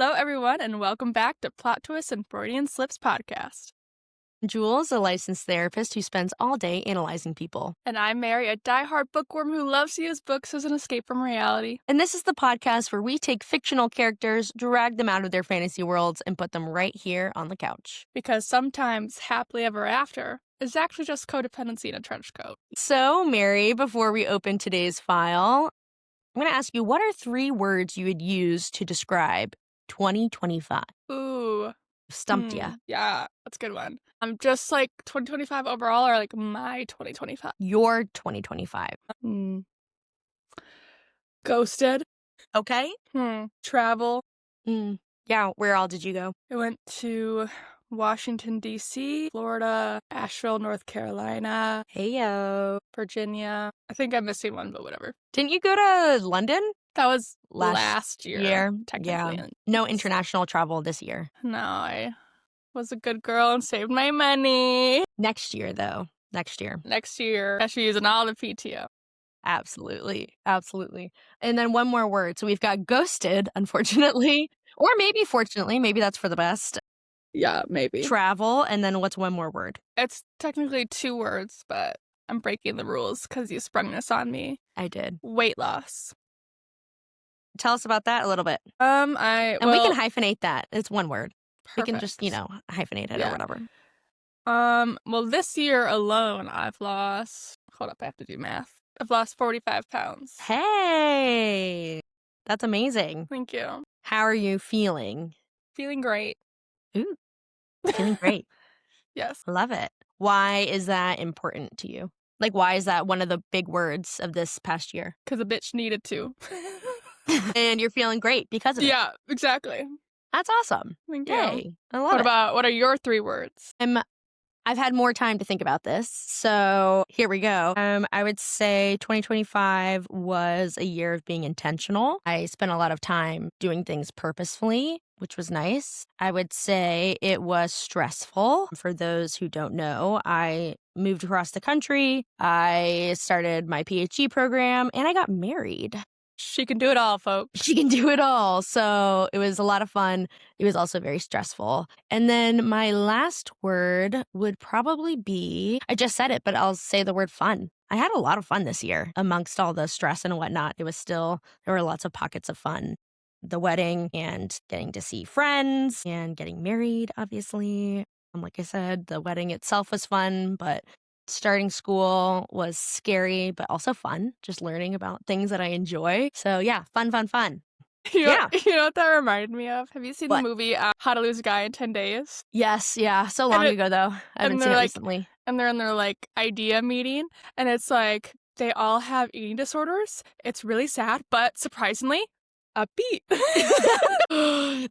Hello, everyone, and welcome back to Plot Twists and Freudian Slips podcast. Jules, a licensed therapist who spends all day analyzing people. And I'm Mary, a diehard bookworm who loves to use books as an escape from reality. And this is the podcast where we take fictional characters, drag them out of their fantasy worlds, and put them right here on the couch. Because sometimes happily ever after is actually just codependency in a trench coat. So, Mary, before we open today's file, I'm going to ask you, what are 3 words you would use to describe 2025? Ooh. Stumped ya. Yeah, that's a good one. Just like 2025 overall, or like my 2025? Your 2025. Ghosted. Okay. Travel. Yeah, where all did you go? I went to Washington, D.C., Florida, Asheville, North Carolina. Heyo. Virginia. I think I'm missing one, but whatever. Didn't you go to London? That was last year. Technically. Yeah. No international travel this year. No, I was a good girl and saved my money. Next year, though. Next year. I should use all the PTO. Absolutely. Absolutely. And then one more word. So we've got ghosted, unfortunately. Or maybe fortunately. Maybe that's for the best. Yeah, maybe. Travel. And then what's one more word? It's technically 2 words, but I'm breaking the rules because you sprung this on me. I did. Weight loss. Tell us about that a little bit. We can hyphenate that. It's one word. Perfect. We can just, hyphenate it or whatever. Well, this year alone, I've lost... Hold up, I have to do math. I've lost 45 pounds. Hey! That's amazing. Thank you. How are you feeling? Feeling great. Ooh, feeling great. Yes. Love it. Why is that important to you? Like, why is that one of the big words of this past year? Because a bitch needed to. And you're feeling great because of it. Yeah, exactly. That's awesome. Thank Yay. you. I love it. What are your 3 words? I've had more time to think about this, so here we go. I would say 2025 was a year of being intentional. I spent a lot of time doing things purposefully, which was nice. I would say it was stressful. For those who don't know, I moved across the country. I started my PhD program, and I got married. She can do it all, folks. She can do it all. So it was a lot of fun. It was also very stressful. And then my last word would probably be, I just said it, but I'll say the word fun. I had a lot of fun this year amongst all the stress and whatnot. There were lots of pockets of fun. The wedding and getting to see friends and getting married, obviously. Like I said, the wedding itself was fun, but starting school was scary, but also fun. Just learning about things that I enjoy. So yeah, fun. You know what that reminded me of? Have you seen What? the movie How to Lose a Guy in 10 Days? Yes, yeah. So long ago, though. I haven't seen it recently. And they're in their, idea meeting, and it's like, they all have eating disorders. It's really sad, but surprisingly, upbeat.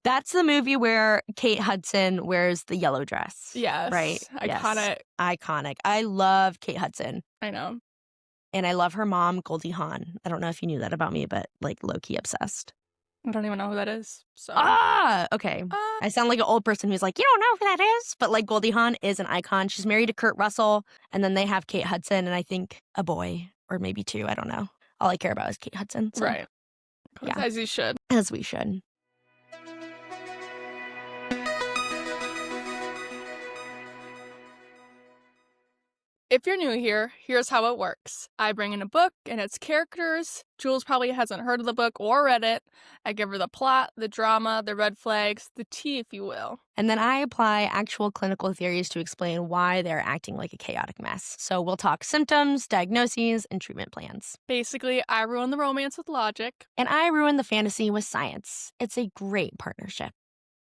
That's the movie where Kate Hudson wears the yellow dress. Yes. Right? Iconic. Yes. Iconic. I love Kate Hudson. I know. And I love her mom, Goldie Hawn. I don't know if you knew that about me, but low-key obsessed. I don't even know who that is. So. Okay. I sound like an old person who's like, you don't know who that is? But Goldie Hawn is an icon. She's married to Kurt Russell, and then they have Kate Hudson, and I think a boy, or maybe 2. I don't know. All I care about is Kate Hudson. So. Right. Yeah. As you should. As we should. If you're new here, here's how it works. I bring in a book and its characters. Jules probably hasn't heard of the book or read it. I give her the plot, the drama, the red flags, the tea, if you will. And then I apply actual clinical theories to explain why they're acting like a chaotic mess. So we'll talk symptoms, diagnoses, and treatment plans. Basically, I ruin the romance with logic. And I ruin the fantasy with science. It's a great partnership.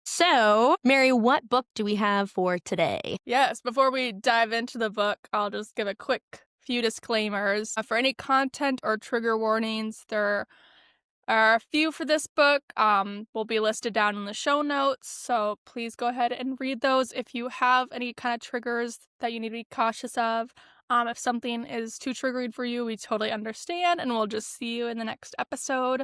So, Mary, what book do we have for today? Yes, before we dive into the book, I'll just give a quick few disclaimers. For any content or trigger warnings, there are a few for this book. Will be listed down in the show notes, so please go ahead and read those if you have any kind of triggers that you need to be cautious of. If something is too triggering for you, we totally understand, and we'll just see you in the next episode.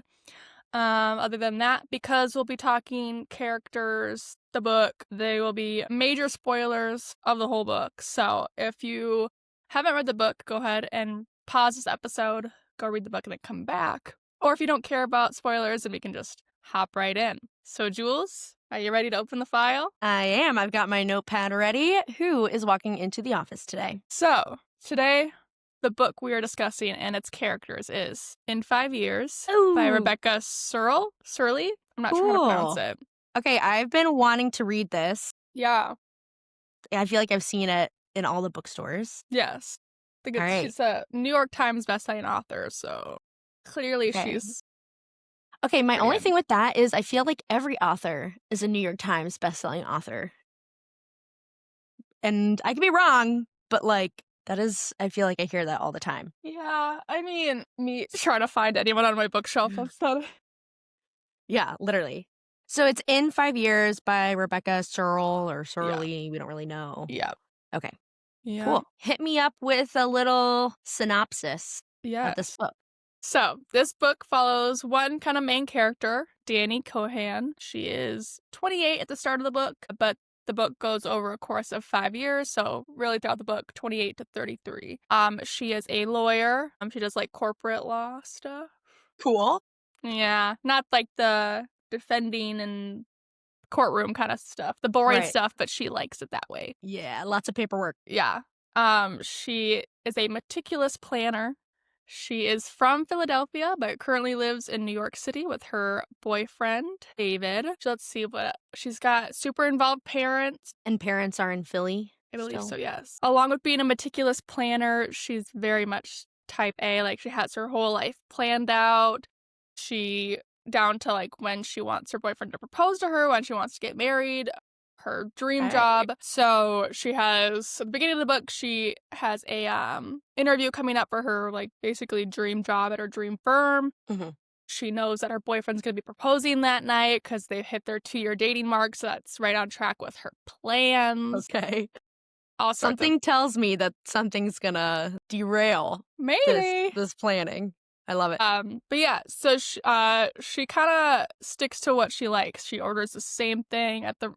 Other than that, because we'll be talking characters, the book, they will be major spoilers of the whole book. So if you haven't read the book, go ahead and pause this episode, go read the book, and then come back. Or if you don't care about spoilers, then we can just hop right in. So, Jules, are you ready to open the file? I am. I've got my notepad ready. Who is walking into the office today? So, today, the book we are discussing and its characters is In 5 Years by Ooh, Rebecca Serle. Serle? I'm not sure how to pronounce cool. it. Okay, I've been wanting to read this. Yeah. I feel like I've seen it in all the bookstores. Yes. I think All right. she's a New York Times bestselling author, so clearly Okay. she's Okay, my pretty only good. thing with that is I feel like every author is a New York Times bestselling author. And I could be wrong, but like that is, I feel like I hear that all the time. Yeah, I mean, me trying to find anyone on my bookshelf. That's not. Yeah, literally. So it's In 5 Years by Rebecca Serle or Yeah. Serle. We don't really know. Yeah. Okay, Yeah. cool. Hit me up with a little synopsis of this Yes. book. So this book follows one kind of main character, Dannie Kohan. She is 28 at the start of the book, but the book goes over a course of 5 years, so really throughout the book, 28 to 33. She is a lawyer. She does like corporate law stuff. Cool. Yeah, not like the defending and courtroom kind of stuff, the boring Right. stuff, but she likes it that way. Yeah, lots of paperwork. Yeah. She is a meticulous planner. She is from Philadelphia, but currently lives in New York City with her boyfriend, David. Let's see what she's got. Super involved parents. And parents are in Philly. I believe still? so, yes. Along with being a meticulous planner, she's very much type A. Like, she has her whole life planned out. She, down to like when she wants her boyfriend to propose to her, when she wants to get married, her dream Right. job. So she has, at the beginning of the book, she has a interview coming up for her, like, basically dream job at her dream firm. Mhm. She knows that her boyfriend's going to be proposing that night because they've hit their 2-year dating mark, so that's right on track with her plans. Okay. All sorts of Something tells me that something's gonna derail maybe. this planning. I love it. But yeah, so she kind of sticks to what she likes. She orders the same thing at the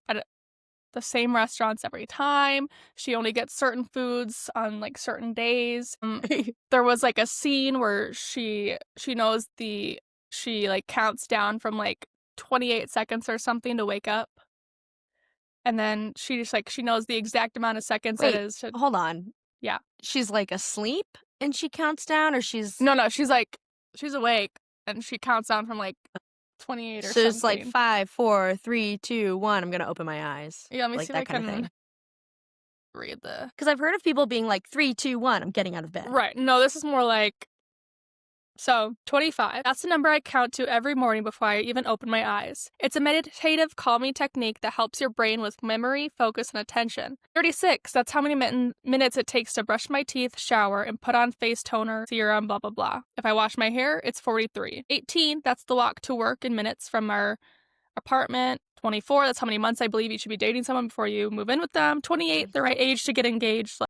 same restaurants every time. She only gets certain foods on like certain days. There was like a scene where she knows she like counts down from like 28 seconds or something to wake up. And then she just like she knows the exact amount of seconds Wait, it is to. hold on. Yeah. She's like asleep and she counts down, or she's No, she's awake and she counts down from like 28 or so something. it's like 5, 4, 3, 2, 1. I'm gonna open my eyes. Yeah, let me like see that if I kind of can thing. read the. Because I've heard of people being like 3, 2, 1. I'm getting out of bed. Right. No, this is more like. So, 25. That's the number I count to every morning before I even open my eyes. It's a meditative calming technique that helps your brain with memory, focus, and attention. 36. That's how many minutes it takes to brush my teeth, shower, and put on face toner, serum, blah, blah, blah. If I wash my hair, it's 43. 18. That's the walk to work in minutes from our apartment. 24. That's how many months I believe you should be dating someone before you move in with them. 28. The right age to get engaged.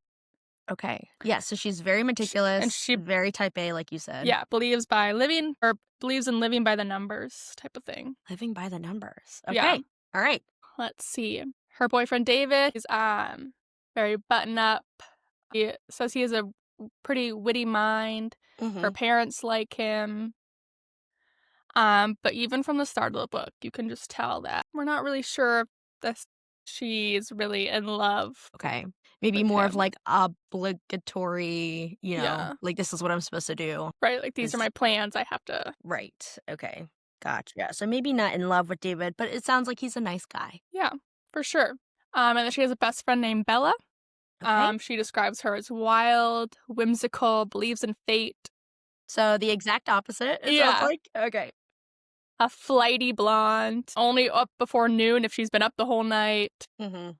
Okay. Yeah, so she's very meticulous And she very type A, like you said. Yeah, believes in living by the numbers type of thing. Living by the numbers. Okay. Yeah. All right. Let's see. Her boyfriend David is very button up. He says he has a pretty witty mind. Mhm. Her parents like him. But even from the start of the book, you can just tell that we're not really sure if she's really in love. Okay. Maybe with more of him. like obligatory, Yeah. like this is what I'm supposed to do. Right? Like, these are Is- my plans. I have to. Right. Okay. Gotcha. So maybe not in love with David, but it sounds like he's a nice guy. Yeah, for sure. And then she has a best friend named Bella. Okay. She describes her as wild, whimsical, believes in fate, So the exact opposite, it Yeah. sounds like. Okay. a flighty blonde, only up before noon if she's been up the whole night. Mm-hmm.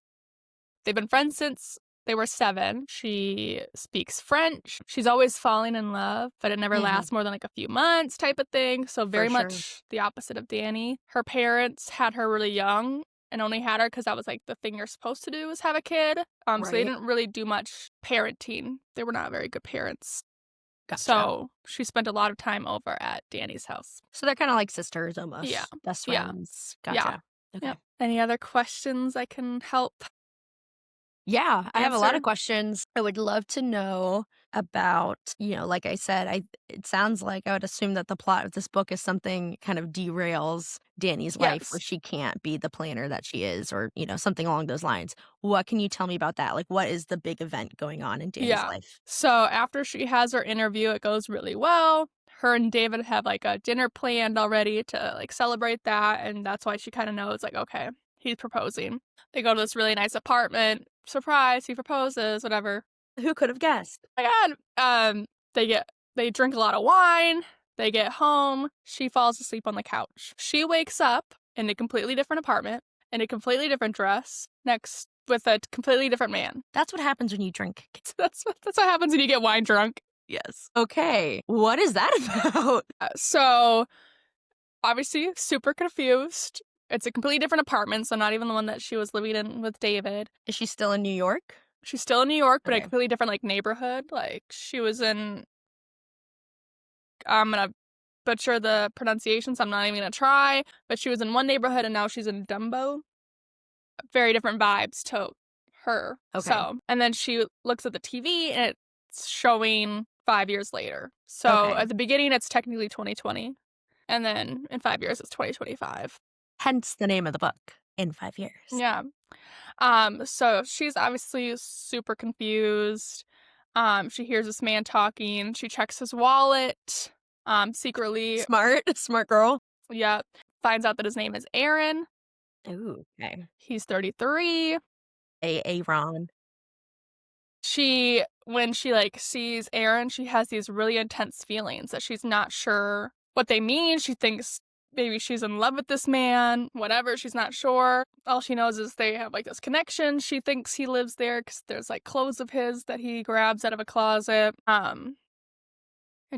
They've been friends since they were 7. She speaks French. She's always falling in love, but it never Mhm. lasts more than like a few months type of thing. So very sure. much the opposite of Dannie. Her parents had her really young and only had her because that was like the thing you're supposed to do is have a kid. So they Right. didn't really do much parenting. They were not very good parents. Gotcha. So she spent a lot of time over at Dannie's house. So they're kind of like sisters almost. Yeah. Best Yeah. friends. Yeah. Gotcha. Okay. Yep. Any other questions I can help? Yeah, I have a lot Answer? of questions. I would love to know about, like I said, it sounds like I would assume that the plot of this book is something kind of derails Danny's life where Yes. she can't be the planner that she is or, something along those lines. What can you tell me about that? Like, what is the big event going on in Danny's Yeah. life? So after she has her interview, it goes really well. Her and David have like a dinner planned already to like celebrate that, and that's why she kind of knows like, okay, he's proposing. They go to this really nice apartment. Surprise, he proposes, whatever. Who could have guessed? My God. They drink a lot of wine. They get home. She falls asleep on the couch. She wakes up in a completely different apartment, in a completely different dress, next with a completely different man. That's what happens when you drink. That's what happens when you get wine drunk. Yes. Okay. What is that about? So obviously super confused. It's a completely different apartment, so not even the one that she was living in with David. Is she still in New York? She's still in New York, but a Okay. completely different like neighborhood. Like she was in I'm gonna butcher the pronunciation, so I'm not even gonna try. But she was in one neighborhood and now she's in Dumbo. Very different vibes to her. Okay. So, and then she looks at the TV and it's showing 5 years later. So Okay. at the beginning, it's technically 2020. And then in 5 years, it's 2025. Hence the name of the book, In 5 Years. Yeah. So she's obviously super confused. She hears this man talking. She checks his wallet. Secretly. Smart girl. Yeah. Finds out that his name is Aaron. Ooh, okay. He's 33. Aaron. When she like sees Aaron, she has these really intense feelings that she's not sure what they mean. She thinks maybe she's in love with this man, whatever, she's not sure. All she knows is they have like this connection. She thinks he lives there because there's like clothes of his that he grabs out of a closet. And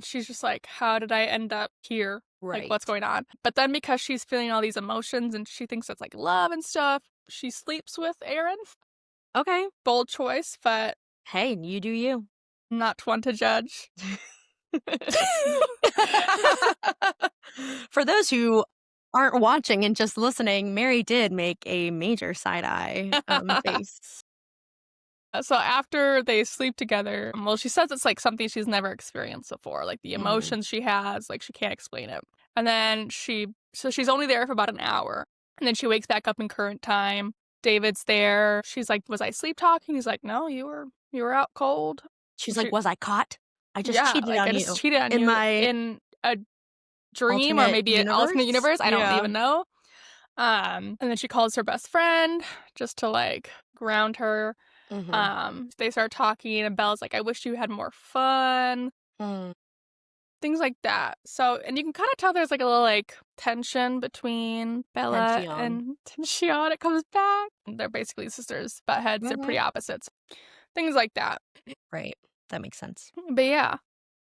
she's just like, how did I end up here? Right. Like, what's going on? But then because she's feeling all these emotions and she thinks it's like love and stuff, she sleeps with Aaron. Okay. Bold choice, but Hey, you do you. not one to judge. For those who aren't watching and just listening, Mary did make a major side-eye face. So after they sleep together, well, she says it's like something she's never experienced before, like the emotions she has, like she can't explain it. And then she's only there for about an hour. And then she wakes back up in current time. David's there. She's like, was I sleep talking? He's like, no, you were out cold. She's like, was I caught? I just cheated like, on I you. just cheated on in you my in a dream or alternate maybe an alternate universe. I don't even know. And then she calls her best friend just to like ground her. They start talking and Bella's like, I wish you had more fun. Things like that. So, and you can kind of tell there's like a little like tension between Bella and Tension. It comes back. They're basically sisters, butt heads. They're pretty opposites. Things like that. Right. That makes sense. But yeah.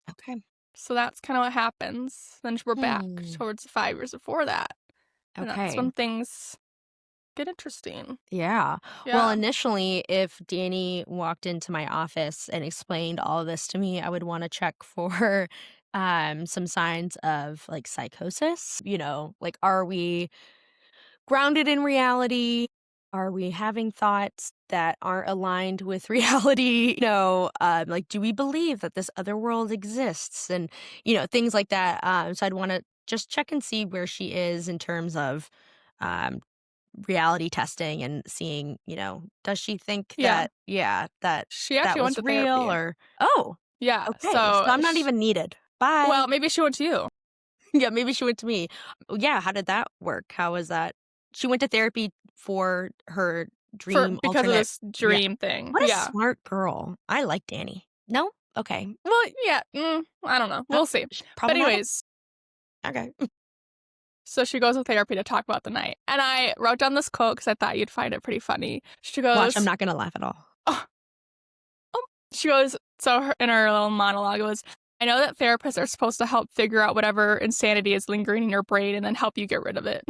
Okay. So that's kind of what happens. Then we're back towards 5 years before that. And that's when things get interesting. Yeah. Well, initially, if Danny walked into my office and explained all of this to me, I would want to check for some signs of like psychosis. Like, are we grounded in reality? Are we having thoughts that aren't aligned with reality? Like, do we believe that this other world exists? And, things like that. So I'd want to just check and see where she is in terms of reality testing and seeing, does she think that she actually went was to real therapy. or Yeah. okay, so I'm not even needed. Bye. Well, maybe she went to you. Yeah, maybe she went to me. Yeah, how did that work? How was that? She went to therapy for her dream because of this dream thing. What a smart girl. I like Danny. No? Okay. Well, yeah. I don't know. We'll see. But anyways. Okay. So she goes to therapy to talk about the night. And I wrote down this quote because I thought you'd find it pretty funny. She goes... Watch, I'm not going to laugh at all. She goes... So in her little monologue, it was, I know that therapists are supposed to help figure out whatever insanity is lingering in your brain and then help you get rid of it.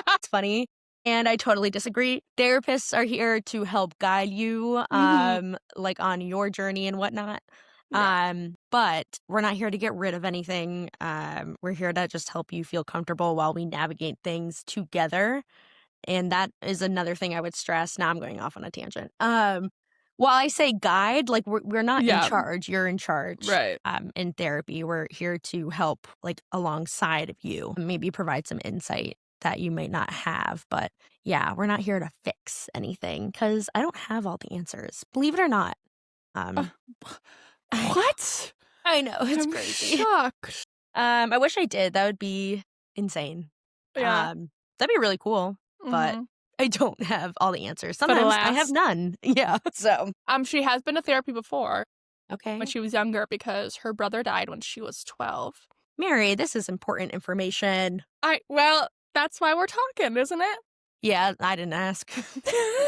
It's funny. And I totally disagree. Therapists are here to help guide you, like on your journey and whatnot. Yeah. But we're not here to get rid of anything. We're here to just help you feel comfortable while we navigate things together. And that is another thing I would stress. Now I'm going off on a tangent. While I say guide, like we're not in Yeah. charge. You're in charge. Right. In therapy, we're here to help, like alongside of you, maybe provide some insight that you may not have. But yeah, we're not here to fix anything because I don't have all the answers. Believe it or not. Um, I know. What? I know it's I'm crazy. shocked. I wish I did. That would be insane. Yeah. That'd be really cool. But Hmm. I don't have all the answers. But Sometimes I have alas. none. Yeah. So She has been to therapy before okay. when she was younger because her brother died when she was 12. Mary, this is important information. Well, that's why we're talking, isn't it? Yeah, I didn't ask.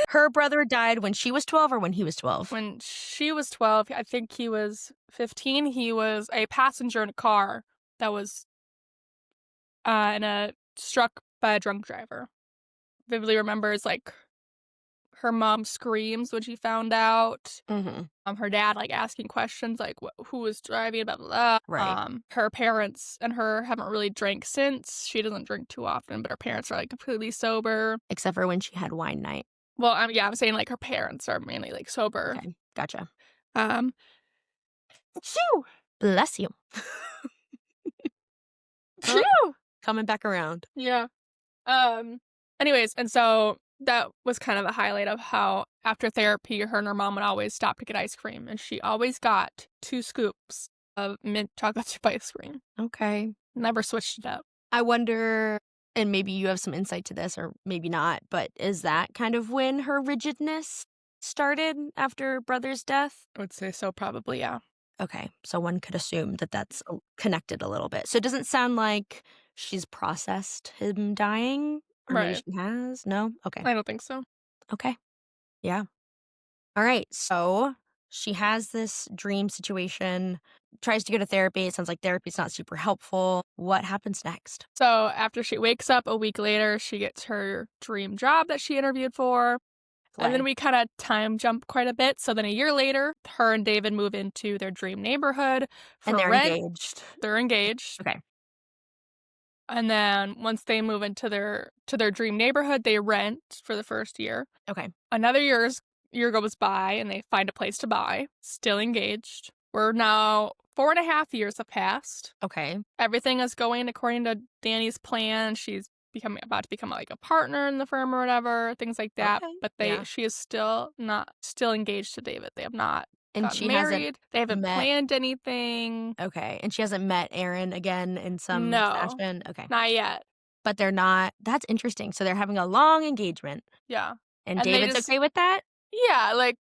Her brother died when she was 12 or when he was 12? When she was 12, I think he was 15. He was a passenger in a car that was struck by a drunk driver. Vividly remembers like her mom screams when she found out. Mm-hmm. Her dad like asking questions like who was driving, blah blah blah. Right. Her parents and her haven't really drank since. She doesn't drink too often, but her parents are like completely sober. Except for when she had wine night. Well, I'm saying like her parents are mainly like sober. Okay, gotcha. Phew, Bless you. phew. Coming back around. Yeah. Anyways, and so that was kind of the highlight of how after therapy, her and her mom would always stop to get ice cream, and she always got 2 scoops of mint chocolate chip ice cream. Okay. Never switched it up. I wonder, and maybe you have some insight to this or maybe not, but is that kind of when her rigidness started after brother's death? I would say so, probably, yeah. Okay, so one could assume that that's connected a little bit. So it doesn't sound like she's processed him dying, or maybe Right. she has? No? Okay. I don't think so. Okay. Yeah. All right. So she has this dream situation, tries to go to therapy. It sounds like therapy's not super helpful. What happens next? So after she wakes up a week later, she gets her dream job that she interviewed for. And then we kind of time jump quite a bit. So then a year later, her and David move into their dream neighborhood for And they're rent. engaged. They're engaged. Okay. And then once they move into their dream neighborhood, they rent for the first year. Okay. Another year goes by and they find a place to buy. Still engaged. We're now 4.5 years have passed. Okay. Everything is going according to Dannie's plan. She's about to become like a partner in the firm or whatever, things like that. Okay, But yeah. she is still engaged to David. They have not And gotten she married. hasn't They haven't met. planned anything. Okay. And she hasn't met Aaron again in some No. fashion. Okay. Not yet. But they're not. That's interesting. So they're having a long engagement. Yeah. And And they David's just- okay with that? Yeah, like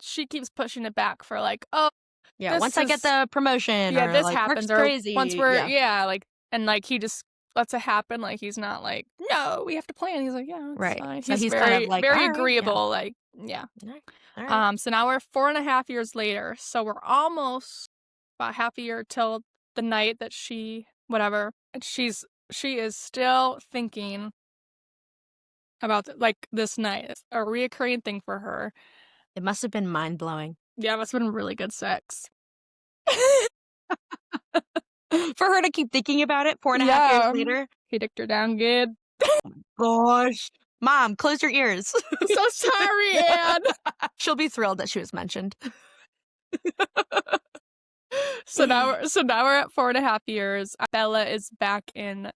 she keeps pushing it back for like, oh, Yeah. this Once I get is- the promotion, yeah, or this like, happens, work's or crazy. once we're yeah. like, and like he just lets it happen. Like he's not like, no, we have to plan. He's like, yeah, it's Right. fine. So he's very, kind of like, very all right, agreeable. Like, yeah. All right. So now we're 4.5 years later. So we're almost about half a year till the night that whatever. And she is still thinking about like this night. It's a reoccurring thing for her. It must have been mind blowing. Yeah, that's been really good sex. For her to keep thinking about it 4.5 years later. He dicked her down good. Gosh. Mom, close your ears. I'm so sorry, Anne. She'll be thrilled that she was mentioned. So now we're at 4.5 years. Bella is back in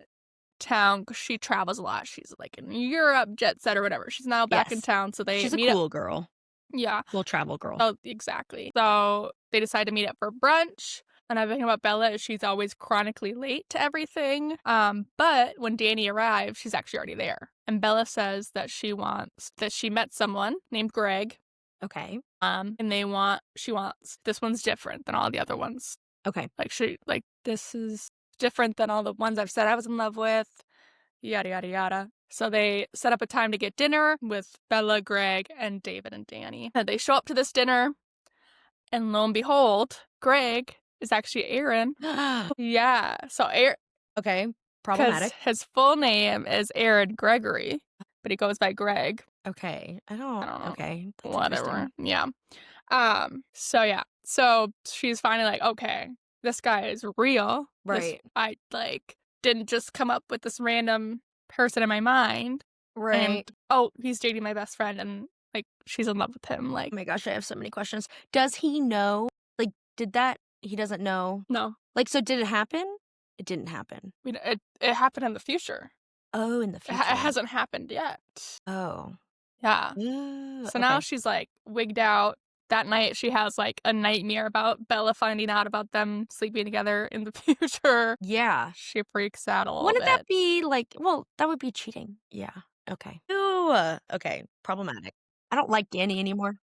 town because she travels a lot. She's like in Europe, jet set or whatever. She's now back in Yes. town. So they She's a meet cool up. girl. Yeah. Cool travel girl. Oh, exactly. So they decide to meet up for brunch. Another thing about Bella is she's always chronically late to everything. But when Dannie arrives, she's actually already there. And Bella says that she met someone named Greg. Okay. And she wants this one's different than all the other ones. Okay. Like this is different than all the ones I've said I was in love with. Yada yada yada. So they set up a time to get dinner with Bella, Greg, and David and Dannie. And they show up to this dinner, and lo and behold, Greg is actually Aaron. Yeah. So Aaron. Okay. Problematic. His full name is Aaron Gregory, but he goes by Greg. Okay. I don't know. Okay. That's Whatever. interesting. Yeah. So yeah. So she's finally like, okay, this guy is real. Right. I didn't just come up with this random person in my mind. Right. And he's dating my best friend, and like, she's in love with him, like, Oh my gosh, I have so many questions. Does he know? Like, he doesn't know? no. Like, so did it happen? It didn't happen. It happened in the future. Oh, in the It future. hasn't happened yet. Oh. Yeah. So now Okay. she's, like, wigged out. That night, she has, like, a nightmare about Bella finding out about them sleeping together in the future. Yeah. She freaks out a little Wouldn't that bit. be like, well, that would be cheating. Yeah. Okay. Ooh, okay. Problematic. I don't like Danny anymore.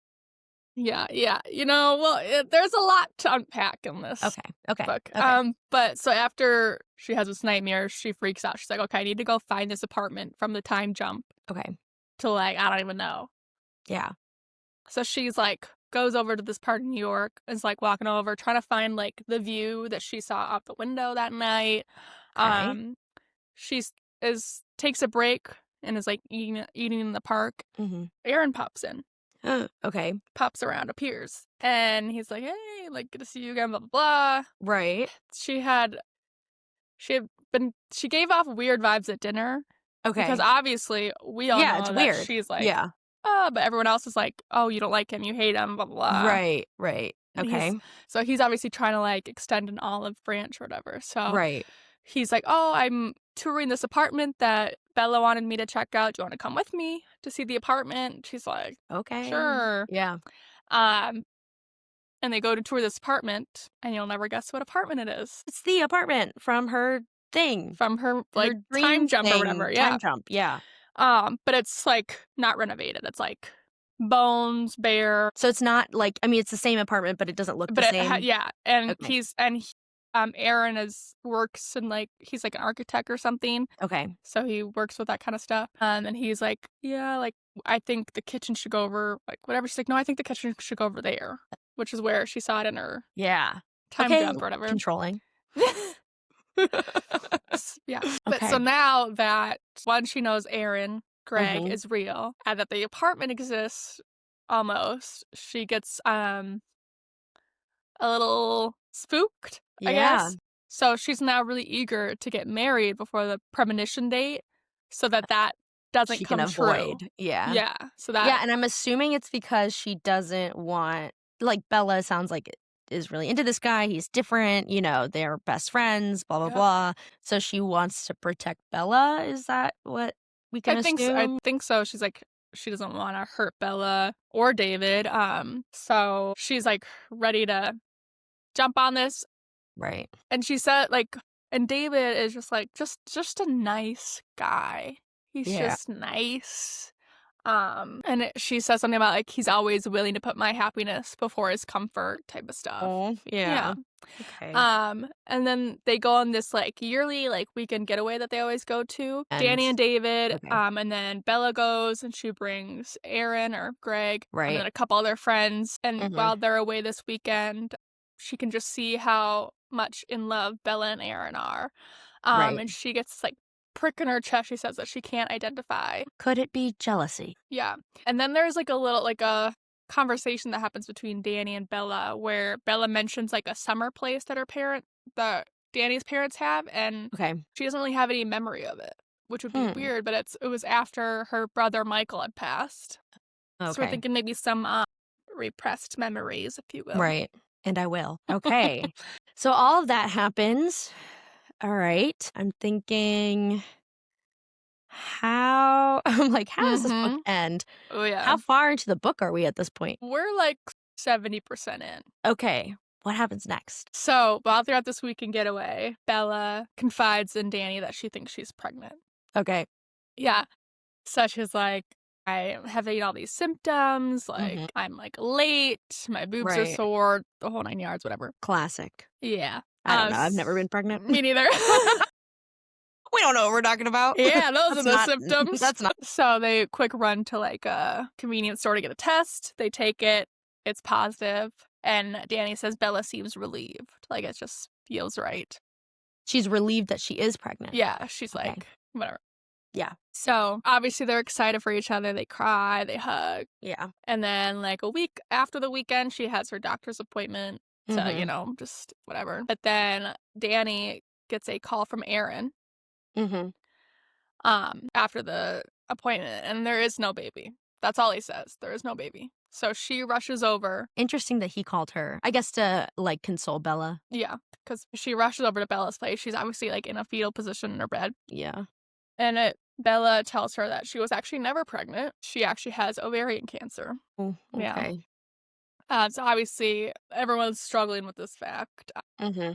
Yeah. Well, there's a lot to unpack in this Okay. Okay. book. Okay. But so after she has this nightmare, she freaks out. She's like, okay, I need to go find this apartment from the time jump Okay. to, like, I don't even know. Yeah. So she's like, goes over to this part of New York, is like walking over, trying to find like the view that she saw out the window that night. Okay. She's takes a break and is like eating in the park. Mm-hmm. Aaron pops in, Okay. pops around, appears, and he's like, "Hey, like, good to see you again." Blah blah blah. Right. She had she gave off weird vibes at dinner because Okay. obviously we all Yeah, it's know that weird. she's like, Yeah. oh, but everyone else is like, oh, you don't like him, you hate him, blah blah blah. Right. Right. And Okay. he's obviously trying to like extend an olive branch or whatever. So Right. he's like, oh, I'm touring this apartment that Bella wanted me to check out. Do you want to come with me to see the apartment? She's like, Okay. sure. Yeah. Um, and they go to tour this apartment, and you'll never guess what apartment it is. It's the apartment from her thing. From her like Her dream time jump or thing. whatever. Yeah. Time jump. Yeah. But it's like not renovated. It's like bones, bare. So it's not like, I mean, it's the same apartment, but it doesn't look the But same. yeah, and Okay. Aaron works in like he's like an architect or something, Okay. so he works with that kind of stuff. And he's like, yeah, like I think the kitchen should go over like whatever. She's like, no, I think the kitchen should go over there, which is where she saw it in her Yeah. time Okay. jump or whatever. Controlling. Yeah, but Okay. so now that once she knows Aaron, Greg Mhm. is real, and that the apartment exists, almost, she gets a little spooked, I Yeah. guess. So she's now really eager to get married before the premonition date so that doesn't She can come true. avoid. Yeah. Yeah. So Yeah, that and I'm assuming it's because she doesn't want, like, Bella sounds like is really into this guy. He's different, they're best friends, blah blah Yep. blah. So she wants to protect Bella. Is that what we can I assume? think so. She's like she doesn't want to hurt Bella or David. So she's like ready to jump on this. Right. And she said like and David is just like just a nice guy. He's Yeah. just nice. She says something about like he's always willing to put my happiness before his comfort type of stuff. Oh, Yeah. yeah. Okay. And then they go on this like yearly like weekend getaway that they always go to. Danny and David. Okay. And then Bella goes and she brings Aaron or Greg and Right. then a couple other friends. And Mhm. while they're away this weekend, she can just see how much in love Bella and Aaron are. Right. And she gets like prick in her chest. She says that she can't identify. Could it be jealousy? Yeah. And then there's like a little like a conversation that happens between Danny and Bella where Bella mentions like a summer place that Danny's parents have, and Okay. she doesn't really have any memory of it, which would be weird, but it was after her brother Michael had passed. So we're Okay. thinking maybe some repressed memories, if you will. Right. And I will. Okay. So all of that happens. All right. I'm thinking how does this book Mhm. end? Oh yeah. How far into the book are we at this point? We're like 70% in. Okay. What happens next? So while they're at this weekend getaway, Bella confides in Danny that she thinks she's pregnant. Okay. Yeah. So she's like, I have all these symptoms, like Mhm. I'm like late, my boobs are Right. sore, the whole 9 yards, whatever. Classic. Yeah. I don't know. I've never been pregnant. Me neither. We don't know what we're talking about. Yeah, those are the That's not- symptoms. That's not. So they quick run to like a convenience store to get a test. They take it. It's positive. And Danny says Bella seems relieved. Like it just feels right. She's relieved that she is pregnant. Yeah. She's Okay. like, whatever. Yeah. So obviously they're excited for each other. They cry, they hug. Yeah. And then like a week after the weekend, she has her doctor's appointment. So, Mhm. just whatever. But then Danny gets a call from Aaron Mhm. after the appointment, and there is no baby. That's all he says. There is no baby. So she rushes over. Interesting that he called her. I guess to, like, console Bella. Yeah, because she rushes over to Bella's place. She's obviously, like, in a fetal position in her bed. Yeah. And Bella tells her that she was actually never pregnant. She actually has ovarian cancer. Oh, Yeah. okay. So obviously, everyone's struggling with this fact. Mm-hmm.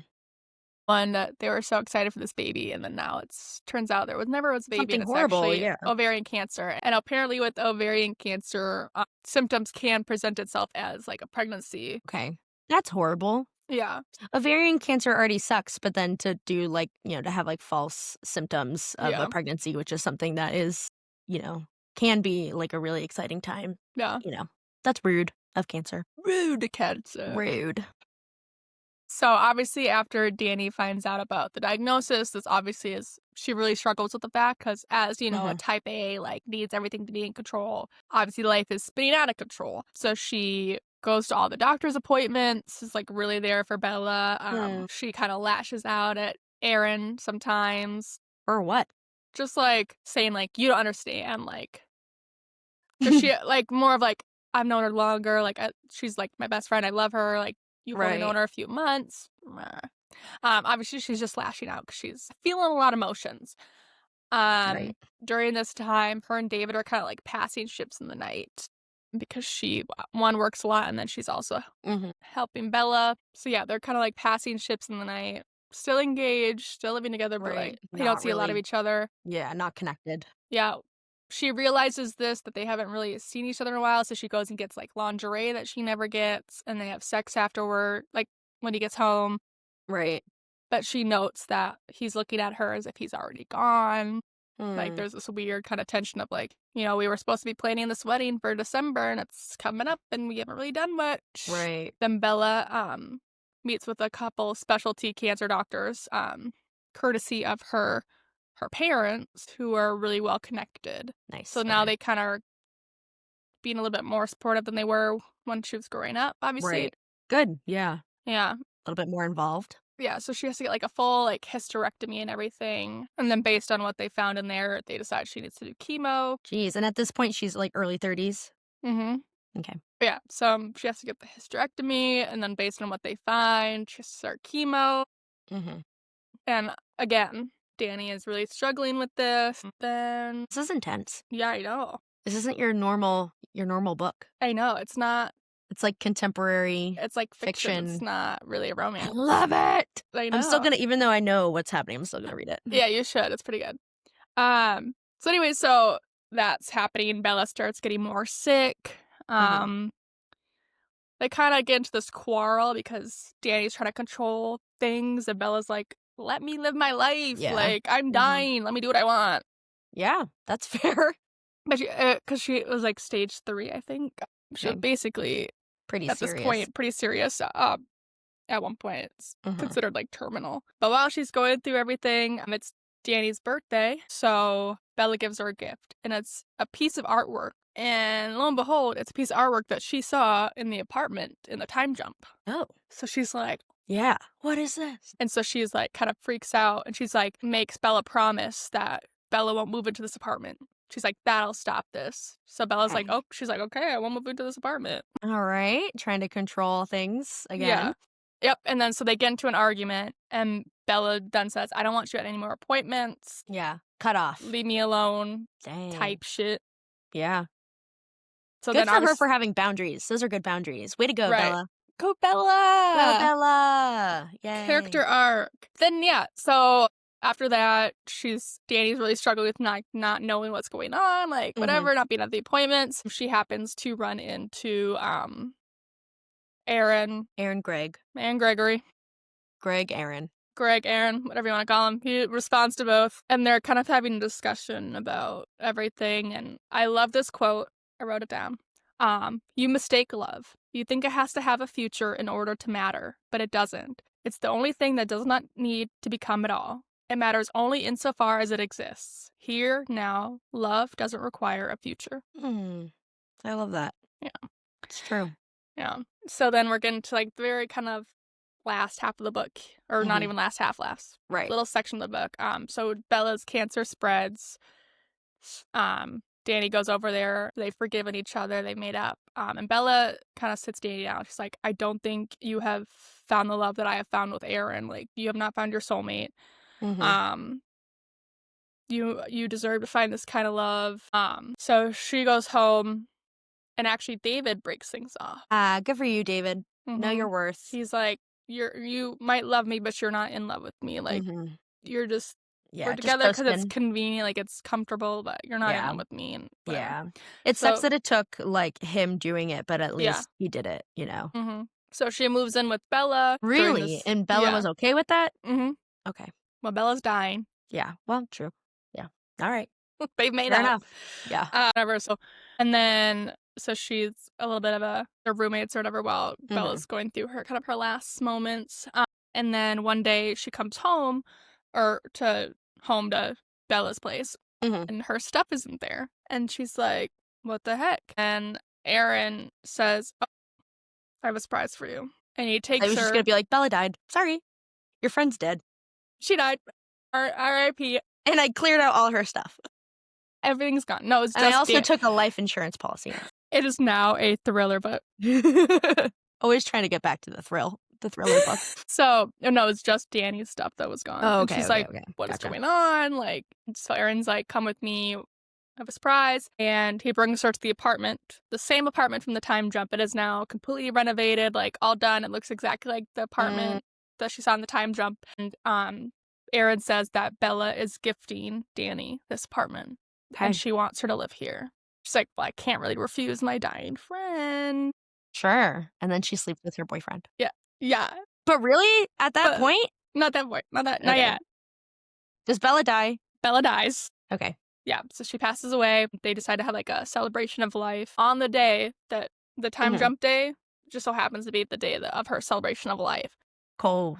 One that they were so excited for this baby, and then now turns out there never was a baby, Something and it's horrible, actually yeah. ovarian cancer. And apparently, with ovarian cancer, symptoms can present itself as like a pregnancy. Okay. That's horrible. Yeah, Ovarian cancer already sucks, but then to do, like, to have, like, false symptoms of Yeah. a pregnancy, which is something that is, can be, like, a really exciting time. yeah, That's rude of cancer. rude cancer. Rude. So obviously, after Dannie finds out about the diagnosis, this obviously is she really struggles with the fact because, as you know, a type A like needs everything to be in control. Obviously, life is spinning out of control. So she goes to all the doctor's appointments. Is like really there for Bella. She kind of lashes out at Aaron sometimes, Or what? just like saying like you don't understand, like because she like more of like I've known her longer. Like she's like my best friend. I love her. Like. You've only known Right. her a few months. Obviously, she's just lashing out because she's feeling a lot of emotions. Right. During this time, her and David are kind of like passing ships in the night because one works a lot and then she's also Mm-hmm. helping Bella. So yeah, they're kind of like passing ships in the night, still engaged, still living together, but like Right. they don't Not see a lot of really. each other. Yeah, not connected. Yeah. She realizes that they haven't really seen each other in a while, so she goes and gets, like, lingerie that she never gets, and they have sex afterward, like, when he gets home. Right. But she notes that he's looking at her as if he's already gone. Like, Mm. there's this weird kind of tension of, like, we were supposed to be planning this wedding for December, and it's coming up, and we haven't really done much. Right. Then Bella, meets with a couple specialty cancer doctors, courtesy of her parents, who are really well connected. Nice. So now Okay. they kind of are being a little bit more supportive than they were when she was growing up, obviously. Right. Good. Yeah. Yeah. A little bit more involved. Yeah, so she has to get, like, a full, like, hysterectomy and everything. And then based on what they found in there, they decide she needs to do chemo. Jeez. And at this point, she's like early 30s. Mm-hmm. Okay. Yeah, so she has to get the hysterectomy, and then based on what they find, she has to start chemo. Mm-hmm. And again, Dannie is really struggling with this. Then, This is intense. yeah, I know. This isn't your normal book. I know, it's not. It's like contemporary. It's like fiction. It's Fiction. not really a I romance. love it. I know. I'm still gonna, even though I know what's happening, I'm still gonna read it. Yeah, you should. It's pretty good. So anyway, so that's happening. Bella starts getting more sick. They kind of get into this quarrel because Danny's trying to control things, and Bella's like, "Let me live my life. Yeah. Like I'm dying. Let me do what I want." Yeah, that's fair. But because she was like stage 3, I think. She was Okay. basically Pretty at serious. this point pretty serious. At one point, it's Mhm. considered like terminal. But while she's going through everything, it's Danny's birthday, so Bella gives her a gift, and it's a piece of artwork. And lo and behold, it's a piece of artwork that she saw in the apartment in the time jump. Oh, So she's like, yeah. What is this? and so she's like, kind of freaks out, and she's like, makes Bella promise that Bella won't move into this apartment. She's like, that'll stop this. So Bella's like, Okay. oh, she's like, okay, I won't move into this apartment. All right. Trying to control things again. Yeah. Yep. And then so they get into an argument, and Bella then says, I don't want you at any more appointments. Yeah. Cut off. Leave me alone. Dang. Type shit. Yeah. So Good then for her for having boundaries. Those are good boundaries. Way to go, Right. Bella. Go Bella. Go, Bella. Yay. Character arc. Then yeah, so after that, Danny's really struggling with not knowing what's going on, like whatever, not being at the appointments. She happens to run into Aaron Greg. and Gregory. Aaron. Aaron, whatever you want to call him. He responds to both. And they're kind of having a discussion about everything. And I love this quote. I wrote it down. You mistake love. You think it has to have a future in order to matter, but it doesn't. It's the only thing that does not need to become at all. It matters only insofar as it exists. Here, now, love doesn't require a future. I love that. Yeah. It's true. Yeah. So then we're getting to like the very kind of last half of the book, or not even last Right. little section of the book. So Bella's cancer spreads. Dannie goes over there. They've forgiven each other. They made up. And Bella kind of sits Dannie down. She's like, I don't think you have found the love that I have found with Aaron. Like, you have not found your soulmate. Mm-hmm. You deserve to find this kind of love. So she goes home, and actually David breaks things off. Good for you, David. Know your worth. He's like, you might love me, but you're not in love with me. Like, you're just we're together because it's convenient, like it's comfortable, but you're not in love with me. And whatever. Yeah, it sucks that it took like him doing it, but at least he did it, you know. So she moves in with Bella. Really? And Bella was okay with that? Okay. Well, Bella's dying. Yeah. Well, true. Yeah. All right. They've made Fair up. enough. Yeah. Whatever. So she's a little bit of their roommates or whatever while Bella's going through her last moments. And then one day she comes home to Bella's place, and her stuff isn't there. And she's like, what the heck? And Aaron says, oh, I have a surprise for you. And he takes her. I was just going to be like, Bella died. Sorry. Your friend's dead. She died. R.I.P. And I cleared out all her stuff. Everything's gone. No, it's just. And I also took a life insurance policy. It is now a thriller book. Always trying to get back to the thriller book. So, no, it's just Dannie's stuff that was gone. Oh, okay. And she's like, what is going on? Like, so Aaron's like, come with me. I have a surprise. And he brings her to the apartment, the same apartment from the time jump. It is now completely renovated, like all done. It looks exactly like the apartment that she saw in the time jump. And Aaron says that Bella is gifting Dannie this apartment. Okay. And she wants her to live here. She's like, well, I can't really refuse my dying friend. Sure. And then she sleeps with her boyfriend. Yeah. Yeah. But really? At that point? Not that point. Not yet. Does Bella die? Bella dies. Okay. Yeah. So she passes away. They decide to have like a celebration of life on the day that the time jump day just so happens to be the day of her celebration of life. Cold.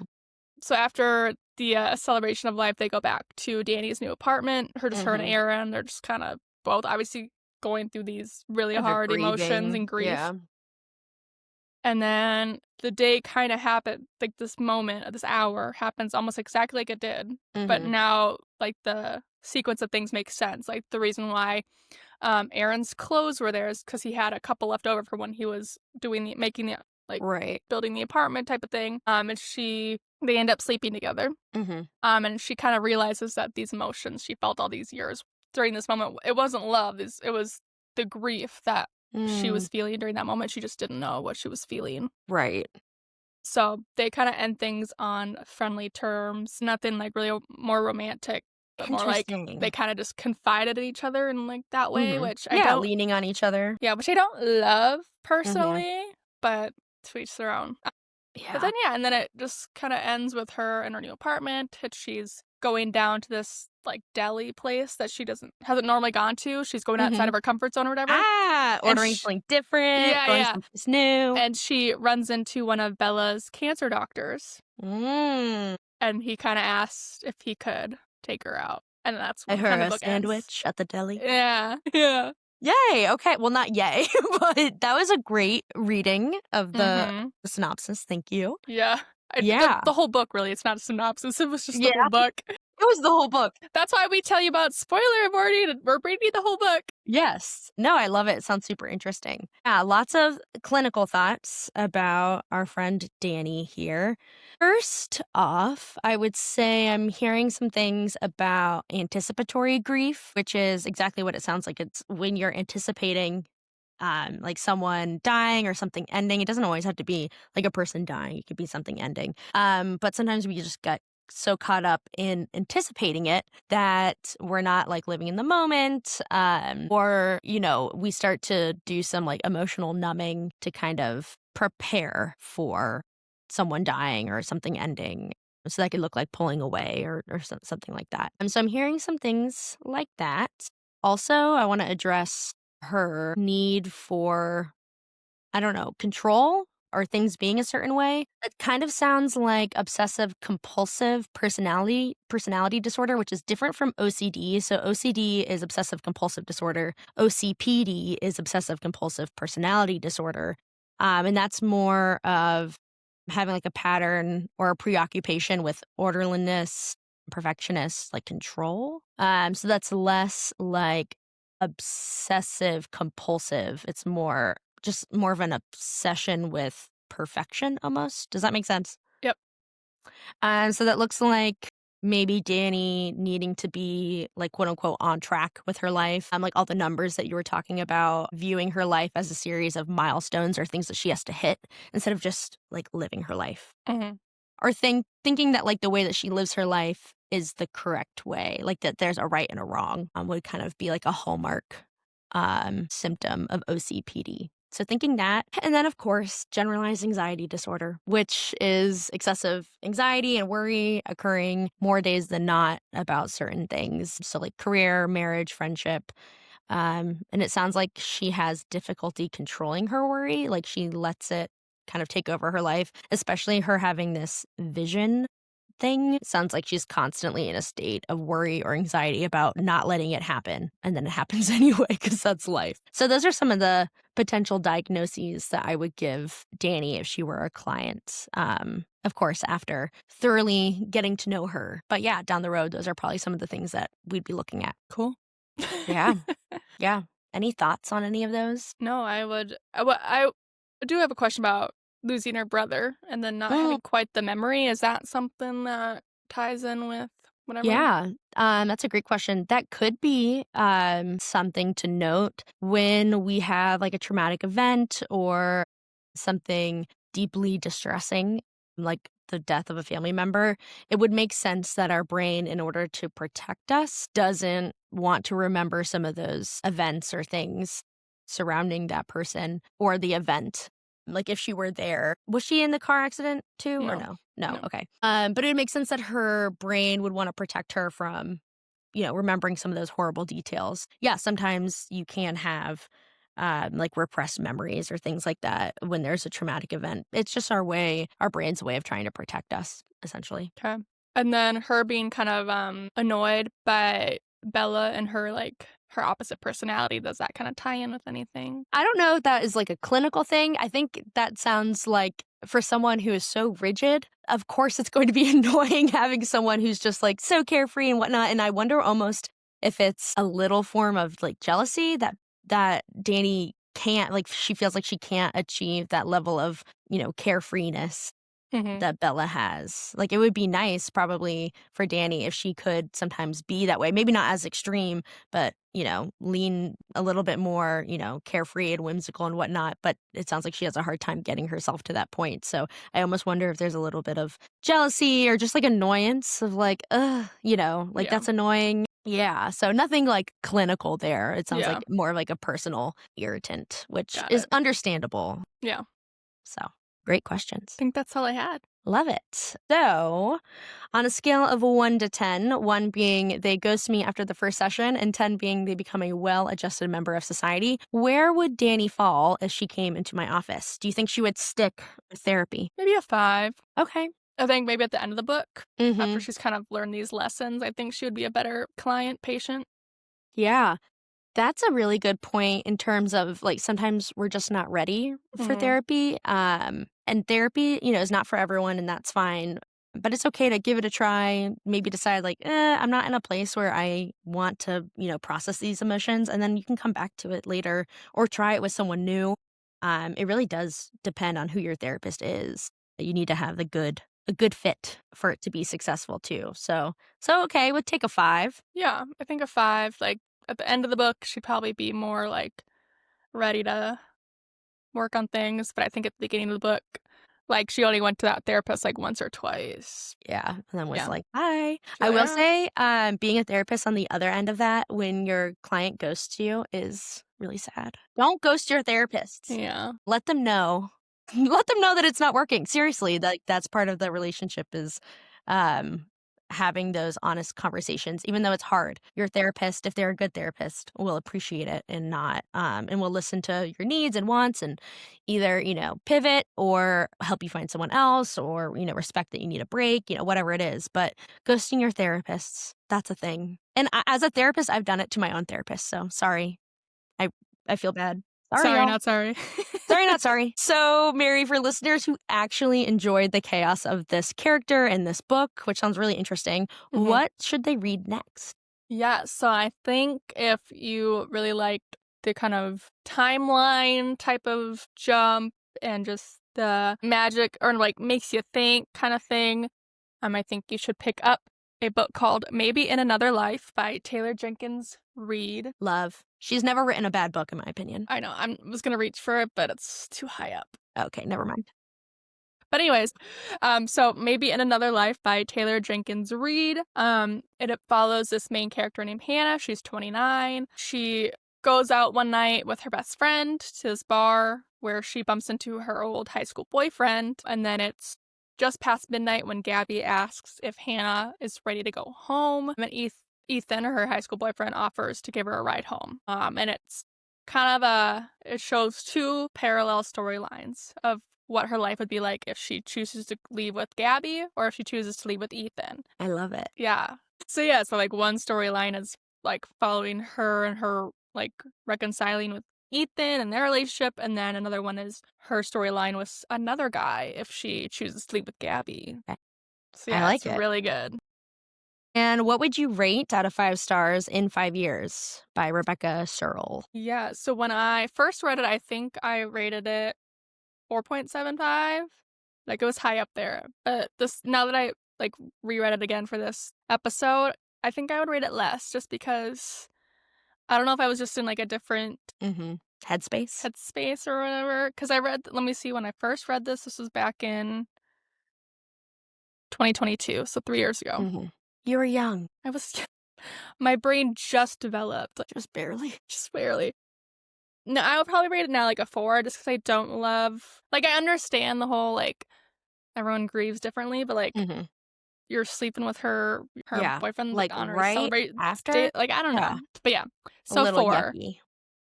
So after the celebration of life, they go back to Dannie's new apartment. Her and Aaron, they're just kind of both obviously going through these really hard emotions and grief. Yeah. And then the day kind of happened, like this moment, this hour happens almost exactly like it did. But now, like, the sequence of things makes sense. Like, the reason why Aaron's clothes were there is because he had a couple left over for when he was building the apartment type of thing. And they end up sleeping together. And she kind of realizes that these emotions she felt all these years during this moment, it wasn't love. It was the grief that she was feeling during that moment. She just didn't know what she was feeling. Right. So they kind of end things on friendly terms. Nothing like really more romantic, but more like they kind of just confided in each other in like that way, which I don't. Leaning on each other. Yeah, which I don't love personally, but to each their own. Yeah. But then, and then it just kind of ends with her in her new apartment. She's going down to this like deli place that she hasn't normally gone to. She's going outside of her comfort zone or whatever. Ordering something different. Going someplace new. And she runs into one of Bella's cancer doctors. And he kind of asked if he could take her out. And that's when her a sandwich at the deli. Yeah. Yeah. Yay. Okay. Well, not yay, but that was a great reading of the synopsis. Thank you. Yeah. The whole book, really. It's not a synopsis. It was just the whole book. It was the whole book. That's why we tell you about spoiler warning. We're reading the whole book. Yes. No, I love it. It sounds super interesting. Yeah, lots of clinical thoughts about our friend Dannie here. First off, I would say I'm hearing some things about anticipatory grief, which is exactly what it sounds like. It's when you're anticipating like someone dying or something ending. It doesn't always have to be like a person dying. It could be something ending. But sometimes we just get so caught up in anticipating it that we're not like living in the moment, or we start to do some like emotional numbing to kind of prepare for someone dying or something ending, so that could look like pulling away or something like that. So I'm hearing some things like that. Also, I want to address her need for, I don't know, control or things being a certain way. It kind of sounds like obsessive compulsive personality disorder, which is different from OCD. So OCD is obsessive compulsive disorder. OCPD is obsessive compulsive personality disorder. And that's more of having like a pattern or a preoccupation with orderliness, perfectionist, like control. So that's less like obsessive compulsive. It's more of an obsession with perfection almost. Does that make sense? Yep. So that looks like maybe Danny needing to be like quote unquote on track with her life. Like all the numbers that you were talking about, viewing her life as a series of milestones or things that she has to hit instead of just like living her life. Mhm. Or thinking that like the way that she lives her life is the correct way, like that there's a right and a wrong, would kind of be like a hallmark symptom of OCPD. So thinking that, and then of course, generalized anxiety disorder, which is excessive anxiety and worry occurring more days than not about certain things. So like career, marriage, friendship. And it sounds like she has difficulty controlling her worry, like she lets it kind of take over her life, especially her having this vision thing. Sounds like she's constantly in a state of worry or anxiety about not letting it happen. And then it happens anyway, because that's life. So those are some of the potential diagnoses that I would give Danny if she were a client. Of course, after thoroughly getting to know her. But yeah, down the road, those are probably some of the things that we'd be looking at. Cool. Yeah. Yeah. Any thoughts on any of those? No, I do have a question about losing her brother and then not having quite the memory. Is that something that ties in with whatever? Yeah, that's a great question. That could be something to note when we have like a traumatic event or something deeply distressing, like the death of a family member. It would make sense that our brain, in order to protect us, doesn't want to remember some of those events or things surrounding that person or the event. Like if she were there, was she in the car accident too, or No. no? No, No. okay. But it would make sense that her brain would want to protect her from, remembering some of those horrible details. Yeah, sometimes you can have like repressed memories or things like that when there's a traumatic event. It's just our brain's way of trying to protect us, essentially. Okay. And then her being kind of annoyed by Bella and her opposite personality. Does that kind of tie in with anything? I don't know if that is like a clinical thing. I think that sounds like for someone who is so rigid, of course it's going to be annoying having someone who's just like so carefree and whatnot. And I wonder almost if it's a little form of like jealousy that Danny can't, like she feels like she can't achieve that level of, carefreeness Mm-hmm. that Bella has. Like it would be nice probably for Danny if she could sometimes be that way. Maybe not as extreme, but, lean a little bit more, carefree and whimsical and whatnot. But it sounds like she has a hard time getting herself to that point. So I almost wonder if there's a little bit of jealousy or just like annoyance of like, Yeah. that's annoying. Yeah. So nothing like clinical there. It sounds Yeah. like more like a personal irritant, which Got is it. understandable. Yeah. So great questions. I think that's all I had. Love it. So, on a scale of 1 to 10, 1 being they ghost me after the first session, and 10 being they become a well adjusted member of society, where would Danny fall if she came into my office? Do you think she would stick with therapy? Maybe a 5. Okay. I think maybe at the end of the book, after Mm-hmm. she's kind of learned these lessons, I think she would be a better client, patient. Yeah. That's a really good point in terms of like sometimes we're just not ready for Mhm. therapy. And therapy, is not for everyone, and that's fine. But it's okay to give it a try, maybe decide like, I'm not in a place where I want to, process these emotions. And then you can come back to it later or try it with someone new. It really does depend on who your therapist is. You need to have a good fit for it to be successful too. So okay, would take a 5. Yeah, I think a 5. Like, at the end of the book, she'd probably be more, ready to work on things, but I think at the beginning of the book, she only went to that therapist, once or twice. Yeah, and then was Yeah. like, "Bye." She's I like, will "Ah." say, being a therapist on the other end of that, when your client ghosts you, is really sad. Don't ghost your therapists. Yeah. Let them know. Let them know that it's not working. Seriously, that's part of the relationship is, um, having those honest conversations, even though it's hard. Your therapist, if they're a good therapist, will appreciate it and not, and will listen to your needs and wants and either, pivot or help you find someone else or, respect that you need a break, whatever it is. But ghosting your therapists, that's a thing. And as a therapist, I've done it to my own therapist. So sorry. I, I feel bad. Sorry, Sorry, y'all. not sorry. Sorry, not sorry. So, Mary, for listeners who actually enjoyed the chaos of this character and this book, which sounds really interesting, Mhm. what should they read next? Yeah, so I think if you really liked the kind of timeline type of jump and just the magic or like makes you think kind of thing, I think you should pick up a book called Maybe in Another Life by Taylor Jenkins Reid. Love. She's never written a bad book, in my opinion. I know, I was gonna reach for it, but it's too high up. Okay, never mind. But anyways, so Maybe in Another Life by Taylor Jenkins Reid. It follows this main character named Hannah. She's 29. She goes out one night with her best friend to this bar where she bumps into her old high school boyfriend. And then it's just past midnight when Gabby asks if Hannah is ready to go home. And Ethan, her high school boyfriend, offers to give her a ride home. And it's kind of it shows two parallel storylines of what her life would be like if she chooses to leave with Gabby or if she chooses to leave with Ethan. I love it. Yeah. So like one storyline is like following her and her like reconciling with Ethan and their relationship, and then another one is her storyline with another guy if she chooses to leave with Gabby. Okay. So yeah, I like it's it. really good. And what would you rate out of 5 stars in 5 years by Rebecca Serle? Yeah, so when I first read it, I think I rated it 4.75. Like it was high up there. But now that I like reread it again for this episode, I think I would rate it less just because I don't know if I was just in like a different Headspace or whatever. Because let me see, when I first read this was back in 2022, so 3 years ago. You were young. My brain just developed. Just barely. Just barely. No, I would probably rate it now like a 4 just because I don't love... Like, I understand the whole, like, everyone grieves differently, but, like, you're sleeping with her boyfriend, like on her right celebrate after? date. Like, I don't know. But yeah, so a little 4. yucky.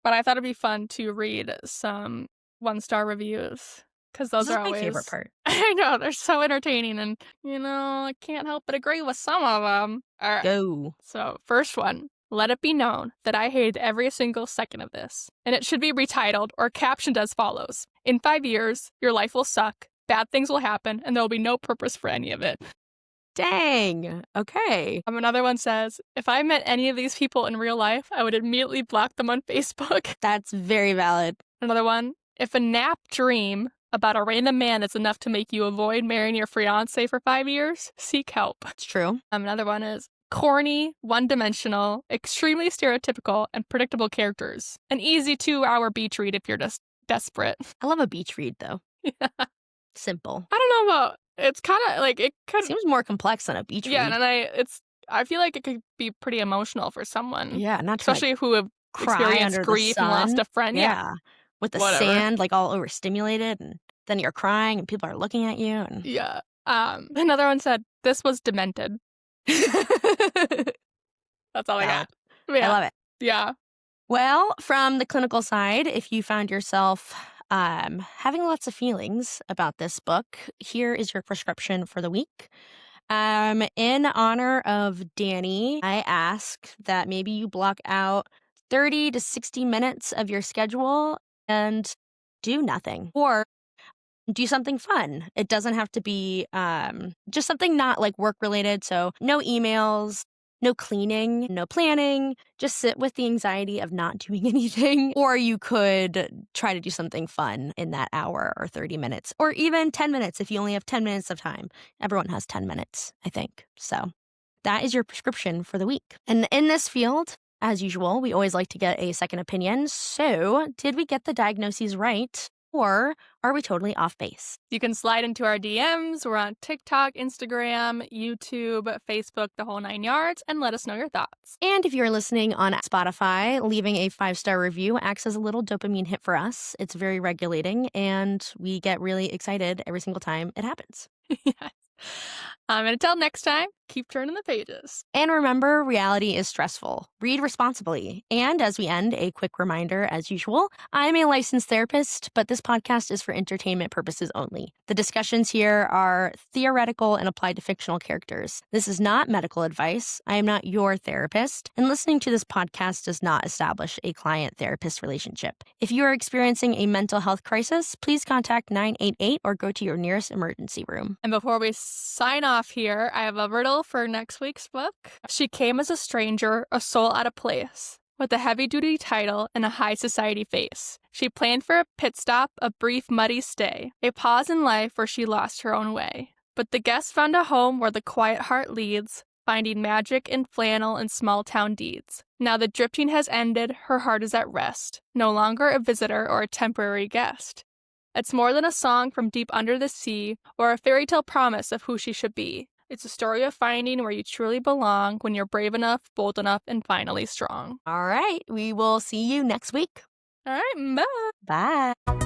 But I thought it'd be fun to read some 1-star reviews because those This are is always... my favorite part. I know, they're so entertaining and, I can't help but agree with some of them. All right. Go. So, first one. Let it be known that I hated every single second of this, and it should be retitled or captioned as follows. In 5 years, your life will suck, bad things will happen, and there will be no purpose for any of it. Dang. Okay. Another one says, if I met any of these people in real life, I would immediately block them on Facebook. That's very valid. Another one, if a nap dream about a random man is enough to make you avoid marrying your fiancé for 5 years, seek help. It's true. Another one is, corny, one-dimensional, extremely stereotypical, and predictable characters. An easy 2-hour beach read if you're just desperate. I love a beach read, though. Yeah. Simple. I don't know about... It's kind of like... It could... Seems more complex than a beach read. Yeah, and I feel like it could be pretty emotional for someone. Yeah, not to especially who have cry experienced under grief the sun. and lost a friend. Yeah. With the sand like all overstimulated, and then you're crying and people are looking at you. And... Yeah. Another one said, this was demented. That's all I got. Yeah. I love it. Yeah. Well, from the clinical side, if you found yourself having lots of feelings about this book, here is your prescription for the week. In honor of Dannie, I ask that maybe you block out 30 to 60 minutes of your schedule and do nothing. Or do something fun. It doesn't have to be just something not like work related. So no emails, no cleaning, no planning. Just sit with the anxiety of not doing anything. Or you could try to do something fun in that hour or 30 minutes. Or even 10 minutes if you only have 10 minutes of time. Everyone has 10 minutes, I think. So that is your prescription for the week. And in this field, as usual, we always like to get a second opinion. So did we get the diagnoses right? Or are we totally off base? You can slide into our DMs. We're on TikTok, Instagram, YouTube, Facebook, the whole 9 yards, and let us know your thoughts. And if you're listening on Spotify, leaving a 5-star review acts as a little dopamine hit for us. It's very regulating, and we get really excited every single time it happens. Yes. And until next time, keep turning the pages. And remember, reality is stressful. Read responsibly. And as we end, a quick reminder, as usual, I'm a licensed therapist, but this podcast is for entertainment purposes only. The discussions here are theoretical and applied to fictional characters. This is not medical advice. I am not your therapist, and listening to this podcast does not establish a client-therapist relationship. If you are experiencing a mental health crisis, please contact 988 or go to your nearest emergency room. And before we sign off here, I have a riddle title for next week's book. She came as a stranger, a soul out of place. With a heavy-duty title and a high society face. She planned for a pit stop, a brief muddy stay, a pause in life where she lost her own way. But the guest found a home where the quiet heart leads, finding magic in flannel and small-town deeds. Now the drifting has ended, her heart is at rest, no longer a visitor or a temporary guest. It's more than a song from deep under the sea or a fairy tale promise of who she should be. It's a story of finding where you truly belong when you're brave enough, bold enough, and finally strong. All right. We will see you next week. All right, bye. Bye.